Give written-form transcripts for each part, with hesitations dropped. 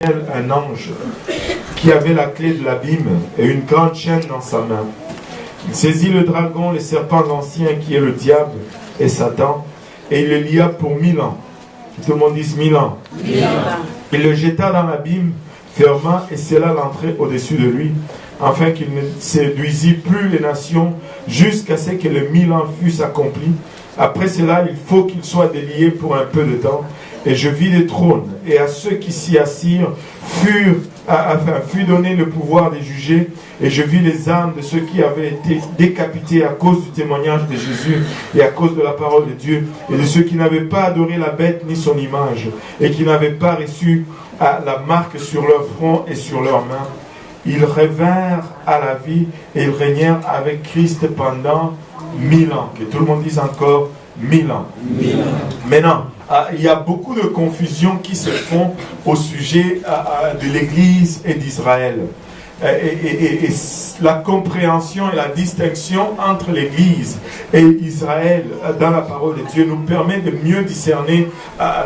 un ange qui avait la clé de l'abîme et une grande chaîne dans sa main. Il saisit le dragon, le serpent ancien qui est le diable et Satan, et il le lia pour 1000 ans. Tout le monde dise 1000 ans. 1000 ans. Il le jeta dans l'abîme, ferma et scella l'entrée au-dessus de lui, afin qu'il ne séduisit plus les nations jusqu'à ce que les 1000 ans fussent accomplis. Après cela, il faut qu'il soit délié pour un peu de temps. Et je vis des trônes, et à ceux qui s'y assirent fut donné le pouvoir de juger. Et je vis les âmes de ceux qui avaient été décapités à cause du témoignage de Jésus et à cause de la parole de Dieu, et de ceux qui n'avaient pas adoré la bête ni son image, et qui n'avaient pas reçu la marque sur leur front et sur leurs mains. Ils revinrent à la vie et ils régnèrent avec Christ pendant 1000 ans. Que tout le monde dise encore 1000 ans. 1000 ans. Maintenant, il y a beaucoup de confusion qui se font au sujet de l'Église et d'Israël. Et la compréhension et la distinction entre l'Église et Israël dans la parole de Dieu nous permet de mieux discerner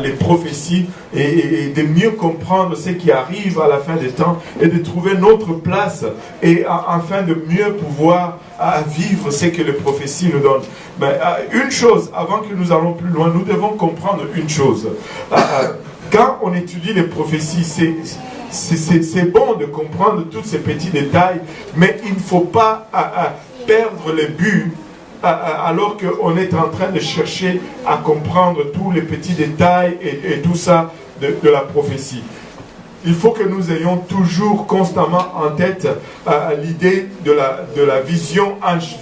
les prophéties et de mieux comprendre ce qui arrive à la fin des temps et de trouver notre place et afin de mieux pouvoir vivre ce que les prophéties nous donnent. Mais une chose, avant que nous allons plus loin, nous devons comprendre une chose. Quand on étudie les prophéties, c'est bon de comprendre tous ces petits détails, mais il ne faut pas perdre le but alors qu'on est en train de chercher à comprendre tous les petits détails et tout ça de la prophétie. Il faut que nous ayons toujours constamment en tête l'idée de la vision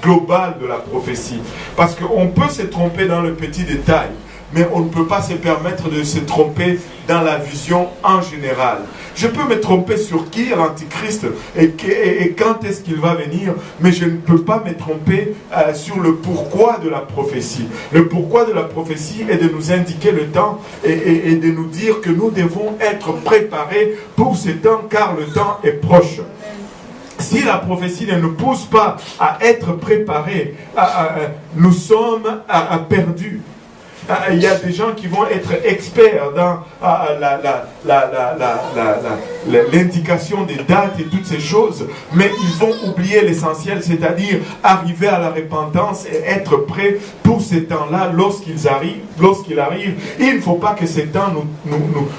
globale de la prophétie. Parce qu'on peut se tromper dans le petit détail, mais on ne peut pas se permettre de se tromper dans la vision en général. Je peux me tromper sur qui est l'Antichrist et quand est-ce qu'il va venir, mais je ne peux pas me tromper sur le pourquoi de la prophétie. Le pourquoi de la prophétie est de nous indiquer le temps et de nous dire que nous devons être préparés pour ce temps, car le temps est proche. Si la prophétie ne nous pousse pas à être préparés, nous sommes perdus. Il y a des gens qui vont être experts dans l'indication des dates et toutes ces choses, mais ils vont oublier l'essentiel, c'est-à-dire arriver à la repentance et être prêts pour ces temps-là lorsqu'il arrive. Il ne faut pas que ces temps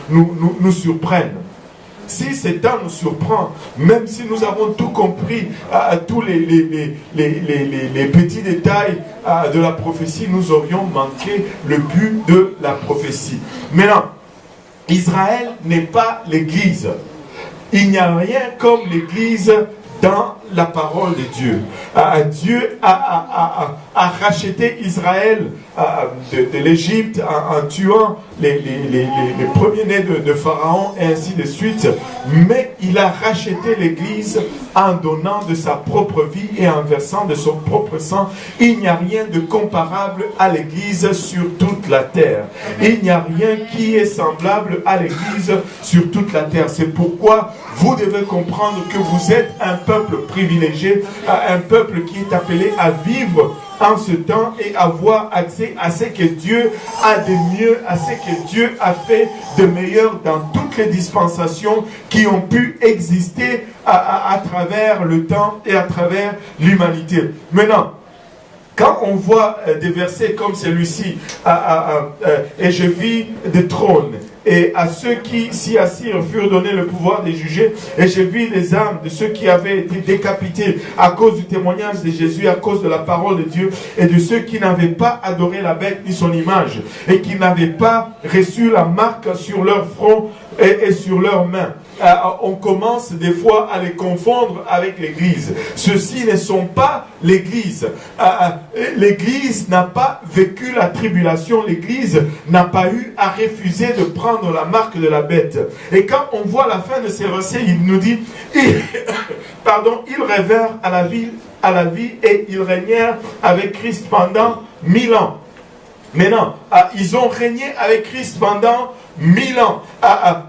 nous surprennent. Si ce temps nous surprend, même si nous avons tout compris, tous les petits détails de la prophétie, nous aurions manqué le but de la prophétie. Maintenant, Israël n'est pas l'Église. Il n'y a rien comme l'Église dans la parole de Dieu. Dieu a racheté Israël de l'Égypte en tuant les premiers-nés de Pharaon et ainsi de suite. Mais il a racheté l'Église en donnant de sa propre vie et en versant de son propre sang. Il n'y a rien de comparable à l'Église sur toute la terre. Il n'y a rien qui est semblable à l'Église sur toute la terre. C'est pourquoi vous devez comprendre que vous êtes un peuple privilégié, un peuple qui est appelé à vivre en ce temps et avoir accès à ce que Dieu a de mieux, à ce que Dieu a fait de meilleur dans toutes les dispensations qui ont pu exister à travers le temps et à travers l'humanité. Maintenant, quand on voit des versets comme celui-ci, et je vis des trônes, et à ceux qui s'y assirent furent donnés le pouvoir de juger, et je vis les âmes de ceux qui avaient été décapités à cause du témoignage de Jésus, à cause de la parole de Dieu, et de ceux qui n'avaient pas adoré la bête ni son image, et qui n'avaient pas reçu la marque sur leur front et sur leurs mains. On commence des fois à les confondre avec l'Église. Ceux-ci ne sont pas l'Église. L'Église n'a pas vécu la tribulation. L'Église n'a pas eu à refuser de prendre la marque de la bête. Et quand on voit la fin de ces versets, il nous dit ils revinrent à la vie et ils régnèrent avec Christ pendant 1000 ans. Maintenant, ils ont régné avec Christ pendant 1000 ans.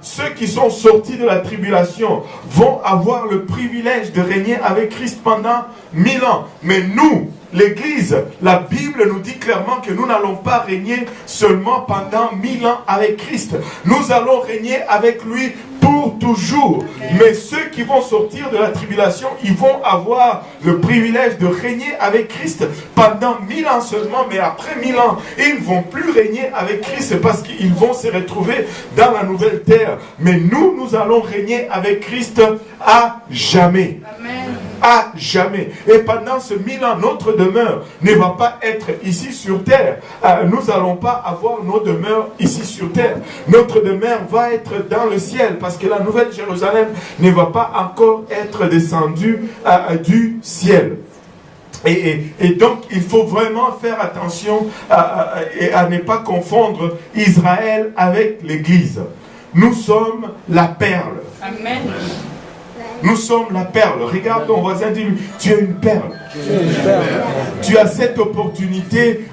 Ceux qui sont sortis de la tribulation vont avoir le privilège de régner avec Christ pendant 1000 ans. Mais nous, l'Église, la Bible nous dit clairement que nous n'allons pas régner seulement pendant 1000 ans avec Christ. Nous allons régner avec lui pour pour toujours. Mais ceux qui vont sortir de la tribulation, ils vont avoir le privilège de régner avec Christ pendant 1000 ans seulement, mais après 1000 ans, ils ne vont plus régner avec Christ parce qu'ils vont se retrouver dans la nouvelle terre. Mais nous allons régner avec Christ à jamais. Amen. À jamais. Et pendant ce 1000 ans, notre demeure ne va pas être ici sur terre. Nous n'allons pas avoir nos demeures ici sur terre. Notre demeure va être dans le ciel parce que la nouvelle Jérusalem ne va pas encore être descendue du ciel. Et donc, il faut vraiment faire attention à ne pas confondre Israël avec l'Église. Nous sommes la perle. Amen. Nous sommes la perle. Regarde ton voisin, dis-lui, tu es une perle. Tu as cette opportunité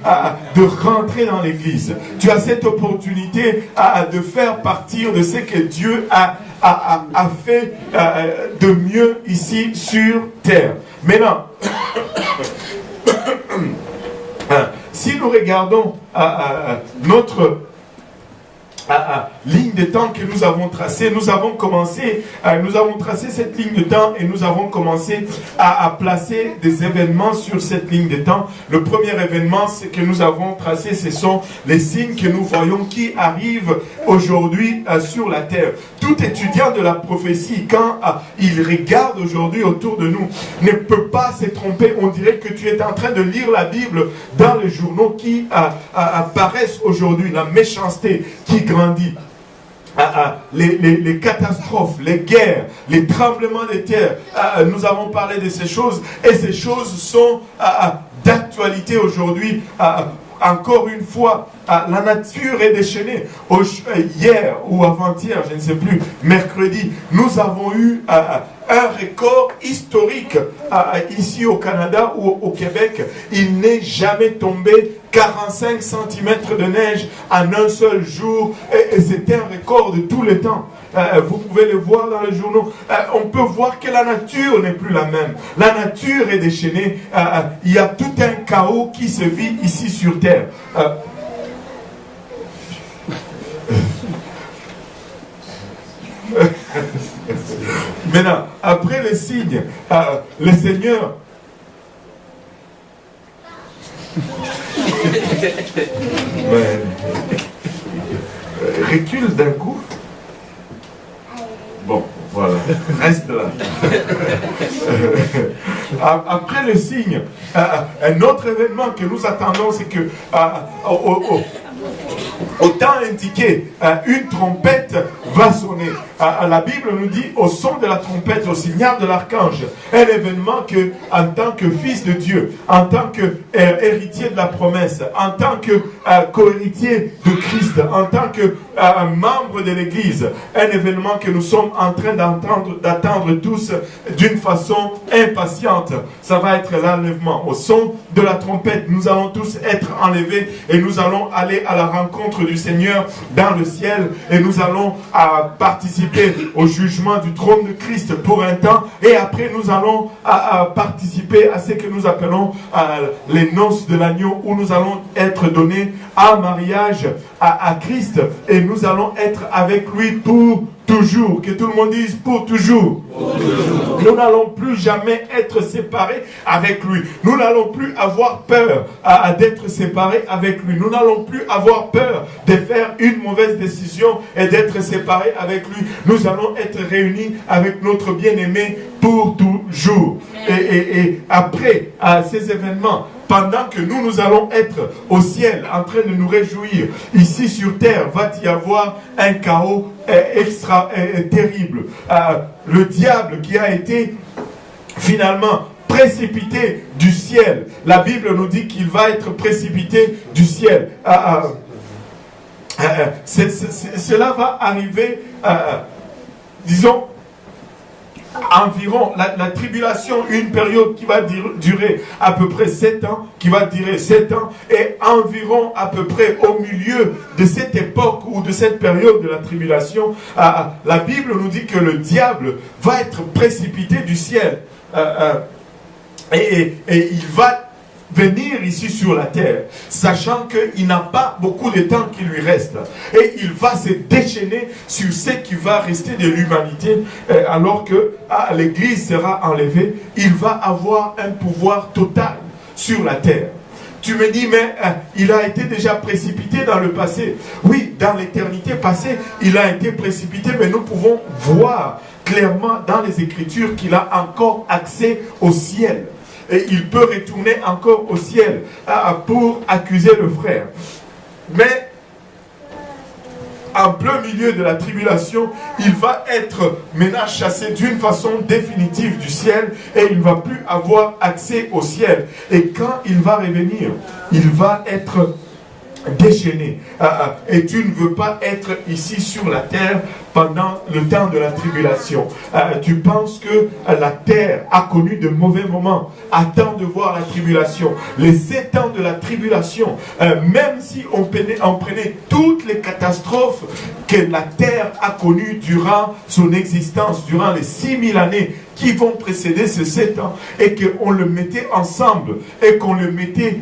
de rentrer dans l'église. Tu as cette opportunité de faire partir de ce que Dieu a fait de mieux ici sur terre. Maintenant, si nous regardons notre ligne de temps que nous avons tracée, nous avons tracé cette ligne de temps et nous avons commencé à placer des événements sur cette ligne de temps. Le premier événement que nous avons tracé, ce sont les signes que nous voyons qui arrivent aujourd'hui sur la terre. Tout étudiant de la prophétie, quand il regarde aujourd'hui autour de nous, ne peut pas se tromper. On dirait que tu es en train de lire la Bible dans les journaux qui apparaissent aujourd'hui, la méchanceté qui grandit. Les catastrophes, les guerres, les tremblements de terre. Nous avons parlé de ces choses et ces choses sont d'actualité aujourd'hui. Encore une fois, la nature est déchaînée. Hier ou avant-hier, je ne sais plus, mercredi, nous avons eu un record historique ici au Canada ou au Québec. Il n'est jamais tombé 45 cm de neige en un seul jour. Et c'était un record de tous les temps. Vous pouvez le voir dans les journaux. On peut voir que la nature n'est plus la même. La nature est déchaînée. Il y a tout un chaos qui se vit ici sur terre. Maintenant, après les signes, le Seigneur recule d'un coup. Bon, voilà, reste là. Après le signe, un autre événement que nous attendons, c'est que au temps indiqué, une trompette va sonner. La Bible nous dit au son de la trompette, au signal de l'archange, un événement que, en tant que fils de Dieu, en tant que héritier de la promesse, en tant que co-héritier de Christ, en tant que membre de l'Église, un événement que nous sommes en train d'attendre tous d'une façon impatiente. Ça va être l'enlèvement. Au son de la trompette, nous allons tous être enlevés et nous allons aller à la rencontre du Seigneur dans le ciel et nous allons participer au jugement du trône de Christ pour un temps et après nous allons participer à ce que nous appelons les noces de l'agneau où nous allons être donnés en mariage à Christ et nous allons être avec lui pour toujours. Que tout le monde dise pour toujours. Pour toujours. Nous n'allons plus jamais être séparés avec lui. Nous n'allons plus avoir peur d'être séparés avec lui. Nous n'allons plus avoir peur de faire une mauvaise décision et d'être séparés avec lui. Nous allons être réunis avec notre bien-aimé pour toujours. Et après ces événements, pendant que nous allons être au ciel en train de nous réjouir, ici sur terre va y avoir un chaos terrible. Le diable qui a été finalement précipité du ciel. La Bible nous dit qu'il va être précipité du ciel. Cela va arriver, disons, environ, la tribulation, une période qui va durer à peu près 7 ans, qui va durer 7 ans, et environ à peu près au milieu de cette époque ou de cette période de la tribulation, la Bible nous dit que le diable va être précipité du ciel. Et il va venir ici sur la terre, sachant qu'il n'a pas beaucoup de temps qui lui reste. Et il va se déchaîner sur ce qui va rester de l'humanité, alors que l'Église sera enlevée. Il va avoir un pouvoir total sur la terre. Tu me dis, mais il a été déjà précipité dans le passé. Oui, dans l'éternité passée, il a été précipité, mais nous pouvons voir clairement dans les Écritures qu'il a encore accès au ciel. Et il peut retourner encore au ciel pour accuser le frère. Mais en plein milieu de la tribulation, il va être maintenant chassé d'une façon définitive du ciel et il ne va plus avoir accès au ciel. Et quand il va revenir, il va être déchaîné. Et tu ne veux pas être ici sur la terre pendant le temps de la tribulation. Tu penses que la terre a connu de mauvais moments. Attends de voir la tribulation. Les 7 ans de la tribulation, même si on prenait toutes les catastrophes que la terre a connues durant son existence, durant les 6000 années qui vont précéder ces 7 ans, et qu'on le mettait ensemble, et qu'on le mettait,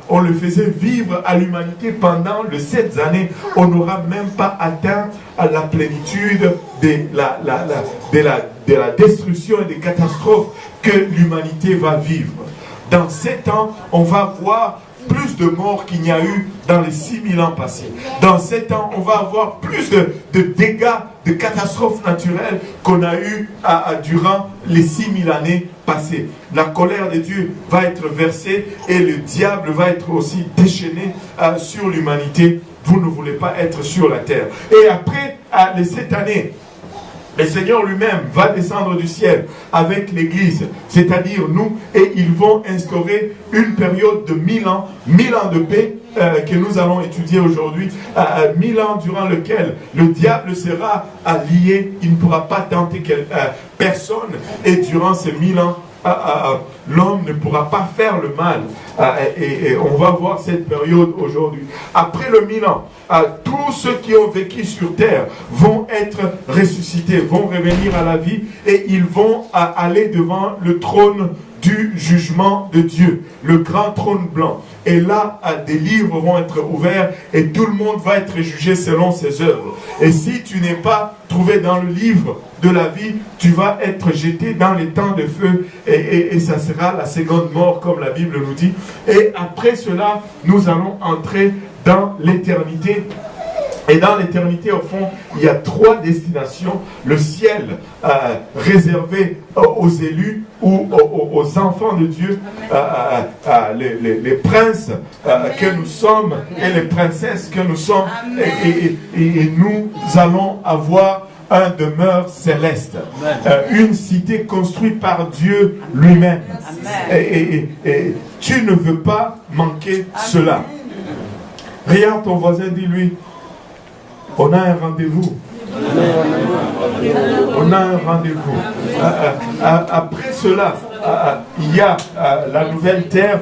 on le faisait vivre à l'humanité pendant les 7 années, on n'aura même pas atteint la plénitude de la destruction et des catastrophes que l'humanité va vivre. Dans 7 ans, on va voir plus de morts qu'il n'y a eu dans les 6000 ans passés. Dans 7 ans, on va avoir plus de dégâts, de catastrophes naturelles qu'on a eu durant les 6000 années passées. La colère de Dieu va être versée et le diable va être aussi déchaîné sur l'humanité. Vous ne voulez pas être sur la terre. Et après les 7 années, le Seigneur lui-même va descendre du ciel avec l'Église, c'est-à-dire nous, et ils vont instaurer une période de 1000 ans de paix que nous allons étudier aujourd'hui, 1000 ans durant lequel le diable sera lié, il ne pourra pas tenter personne, et durant ces 1000 ans, l'homme ne pourra pas faire le mal. Et on va voir cette période aujourd'hui. Après le 1000 ans, tous ceux qui ont vécu sur terre vont être ressuscités, vont revenir à la vie et ils vont aller devant le trône du jugement de Dieu, le grand trône blanc. Et là, des livres vont être ouverts et tout le monde va être jugé selon ses œuvres. Et si tu n'es pas trouvé dans le livre de la vie, tu vas être jeté dans les temps de feu et ça sera la seconde mort comme la Bible nous dit. Et après cela, nous allons entrer dans l'éternité. Et dans l'éternité, au fond, il y a 3 destinations. Le ciel réservé aux élus ou aux enfants de Dieu, les princes que nous sommes et les princesses que nous sommes. Et nous allons avoir un demeure céleste. Une cité construite par Dieu lui-même. Et tu ne veux pas manquer cela. Regarde ton voisin, dis-lui, on a un rendez-vous. On a un rendez-vous. Après cela, il y a la nouvelle terre